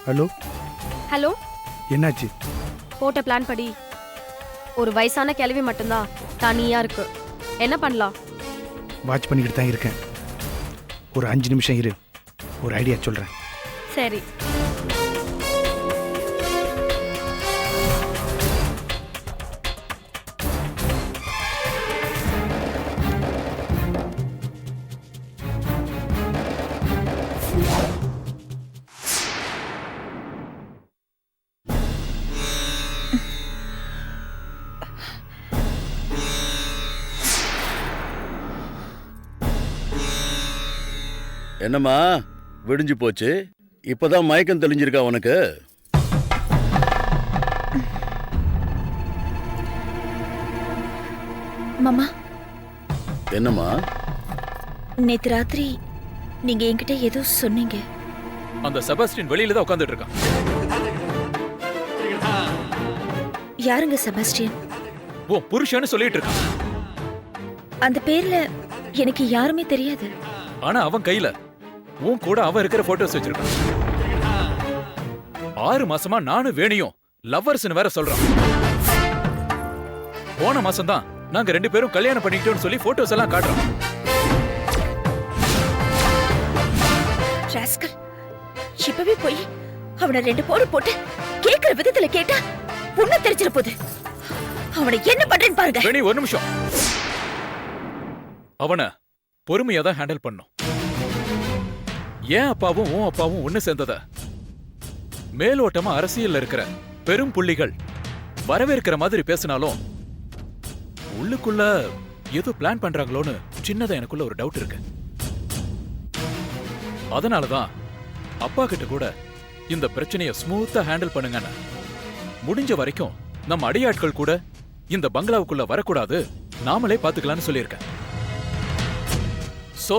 Hello hello. என்னாச்சு? போட்ட plan படி ஒரு வயசான கிழவி மட்டும்தான் தனியா இருக்கு. என்ன பண்ணலாம்? வாட்ச் பண்ணிக்கிட்டு தான் இருக்கேன். ஒரு 5 நிமிஷம் இரு, ஒரு ஐடியா சொல்கிறேன். சரி. என்னம்மா விடிஞ்சு போச்சு? இப்பதான் மயக்கம் தெளிஞ்சிருக்கா உனக்கு? மாமா, என்னம்மா? நேத்து ராத்திரி நீங்க என்கிட்ட ஏதோ சொன்னீங்க. அந்த செபாஸ்டியன் வெளியில தான் உட்கார்ந்துட்டு இருக்கான். யாருங்க செபாஸ்டியன்? ஓ புருஷன்னு சொல்லிட்டு இருக்கான். அந்த பேர்ல எனக்கு யாருமே தெரியாது. ஆனா அவன் கையில உன் கூட அவன் இருக்கிற போட்டோஸ் வச்சிருக்கான். 6 மாசமா நானும் வேணியும் லவ்வர்ஸ்னு வேற சொல்றான். போன மாசம் தான் நாங்க 2 பேரும் கல்யாணம் பண்ணிக்கிட்டோம்னு சொல்லி போட்டோஸ் எல்லாம் காட்டுறோம். ராஸ்கல், இப்பவே போய் அவனை 2 போடு போட்டு கேக்குற விதத்துல கேட்டா புண்ணு தெரிஞ்சிட போகுது. அவனை என்ன பண்றேன்னு பாருங்க. வேணி ஒரு நிமிஷம். அவனை பொறுமையா தான் ஹேண்டில் பண்ணும். ஏன் அப்பாவும் உன் அப்பாவும் ஒண்ணு சேர்ந்தத மேலோட்டமா அரசியல்ல இருக்கிற பெரும் புள்ளிகள் வரவேற்கிற மாதிரி பேசினாலும் உள்ளுக்குள்ள ஏதோ பிளான் பண்றாங்களோன்னு சின்னதா எனக்குள்ள ஒரு டவுட் இருக்கு. அதனாலதான் அப்பா கிட்ட கூட இந்த பிரச்சனைய ஸ்மூத்தா ஹேண்டில் பண்ணுங்கன்னு, முடிஞ்ச வரைக்கும் நம்ம அடியாட்கள் கூட இந்த பங்களாவுக்குள்ள வரக்கூடாது, நாமளே பாத்துக்கலாம்னு சொல்லியிருக்கேன். சோ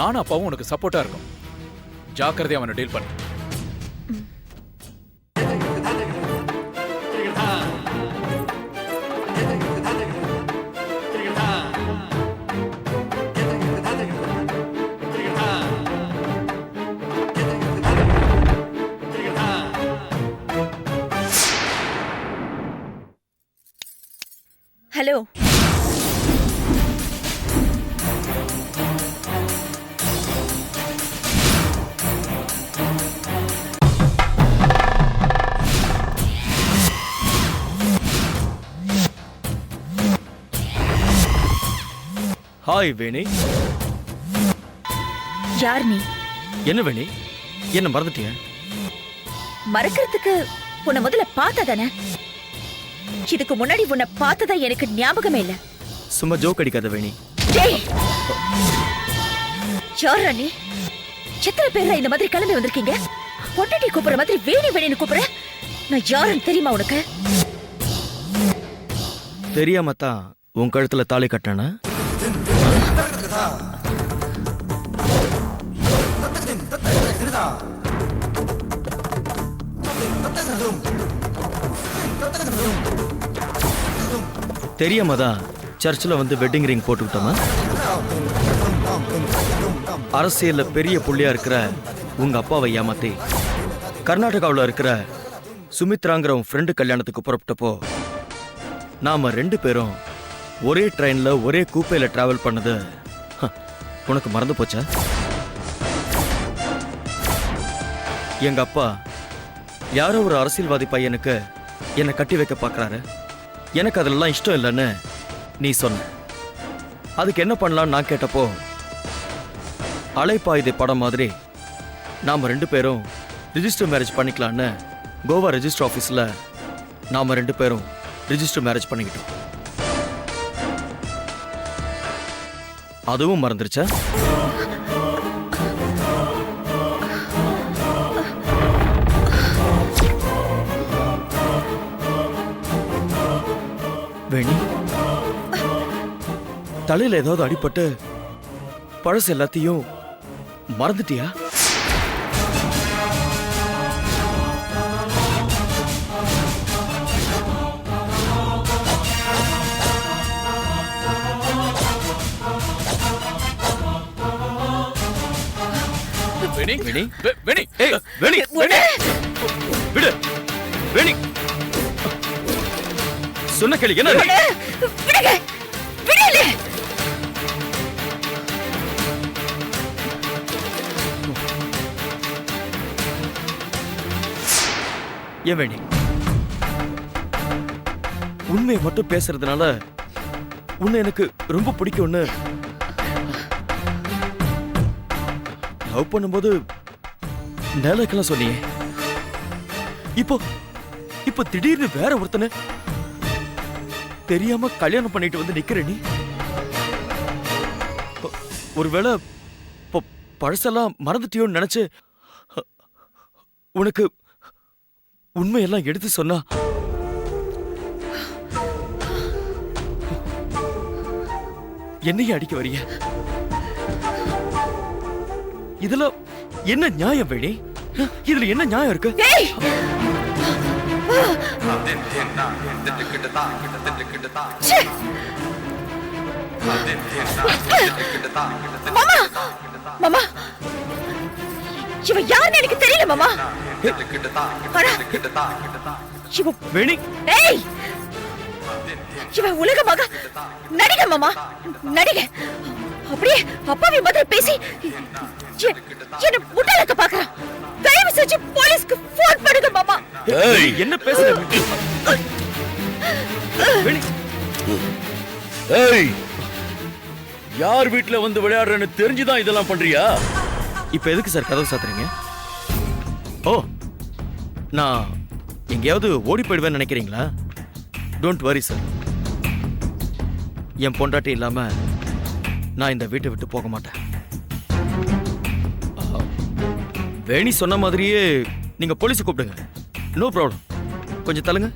நானும் அப்பாவும் உனக்கு சப்போர்ட்டா இருக்கும். ஜாக்கிரதையா அவனை டீல் பண்ணு. ஹலோ, ஹாய் வேணி. யார் நீ? என்ன வேணி, என்ன மறந்துட்டியா? மறக்கிறதுக்கு உன்னை முதல்ல பார்த்ததானே? இதுக்கு முன்னாடி உன்னை பார்த்ததா எனக்கு ஞாபகமே இல்ல. சும்மா ஜோக் அடிக்காத வேணி. டேய், யாரா நீ? எத்தனை பேர் இந்த மாதிரி கிளம்பி வந்திருக்கீங்க? பொண்டாட்டி கூப்பிடுற மாதிரி வேணி வேணின்னு கூப்பிடுற? நான் யாருன்னு தெரியுமா உனக்கு? தெரியாம தான் உன் கழுத்துல தாலி கட்டானா? தெரியாம தான் சர்ச்சில் வந்து வெட்டிங் ரிங் போட்டுக்கிட்டோமா? அரசியல்ல பெரிய புள்ளியா இருக்கிற உங்க அப்பாவை ஏமாத்தி கர்நாடகாவில் இருக்கிற சுமித்ராங்கிற உன் ஃப்ரெண்டு கல்யாணத்துக்கு புறப்பட்டப்போ நாம 2 பேரும் ஒரே ட்ரெயின்ல ஒரே கூப்பையில டிராவல் பண்ணது உனக்கு மறந்து போச்சா? எங்க அப்பா யாரோ ஒரு அரசியல்வாதி பையனுக்கு என்னை கட்டி வைக்க பார்க்கறாரு, எனக்கு அதெல்லாம் இஷ்டம் இல்லைன்னு நீ சொன்ன. அதுக்கு என்ன பண்ணலான்னு நான் கேட்டப்போ, அலைப்பாயுதை படம் மாதிரி நாம 2 பேரும் ரிஜிஸ்டர் மேரேஜ் பண்ணிக்கலான்னு கோவா ரெஜிஸ்டர் ஆஃபீஸில் நாம 2 பேரும் ரிஜிஸ்டர் மேரேஜ் பண்ணிக்கிட்டோம். அதுவும் மறந்துருச்சா? வேணி, தலையில ஏதாவது அடிபட்டு பழசு எல்லாத்தையும் மறந்துட்டியா? வேணி, வேணி, வேணி, ஏய், வேணி, வேணி. கேளு என்ன விடுங்க விடல. ஏன் வேணி உண்மையை மட்டும் பேசுறதுனால உன்னை எனக்கு ரொம்ப பிடிக்கும்னு லவ் பண்ணும்போது நேலக்கெல்லாம் சொன்னியே. இப்போ இப்போ திடீர்னு வேற ஒருத்தனை தெரியாம கல்யாணம் பண்ணிட்டு வந்து நிக்கிற நீ. ஒருவேளை பழசெல்லாம் மறந்துட்டியோன்னு நினைச்சு உனக்கு உண்மையெல்லாம் எடுத்து சொன்னா என்னையும் அடிக்க வரிய. இதுல என்ன நியாயம் வேணி? இதுல என்ன நியாயம் இருக்கு? ஏய் ச்சே. மாமா மாமா இவ யாருன்னு எனக்கு தெரியல மாமா. ஆனா இவ வேணி ஏய் இவ உலகமாக நடிகை மாமா, நடிகை. அப்படியே அப்பாவி மாதிரி பேசி என்ன முட்டாளாக்க பாக்குறான். தயவு செஞ்சு போலீஸ்க்கு போன் பண்ணுங்க மாமா. ஏய் என்ன பேசுற வேணி? ஏய் யார் வீட்ல வந்து விளையாடுறேன்னு தெரிஞ்சுதான் இதெல்லாம் பண்றியா? இப்ப எதுக்கு சார் கதவு சாத்துறீங்க? ஓ, நான் எங்கேயாவது ஓடி போயிடுவேன்னு நினைக்கிறீங்களா? Don't worry sir. என் பொண்டாட்டி இல்லாம நான் இந்த வீட்டை விட்டு போக மாட்டேன். வேணி சொன்ன மாதிரியே நீங்க போலீஸை கூப்பிடுங்க. No problem. கொஞ்சம் தள்ளுங்க.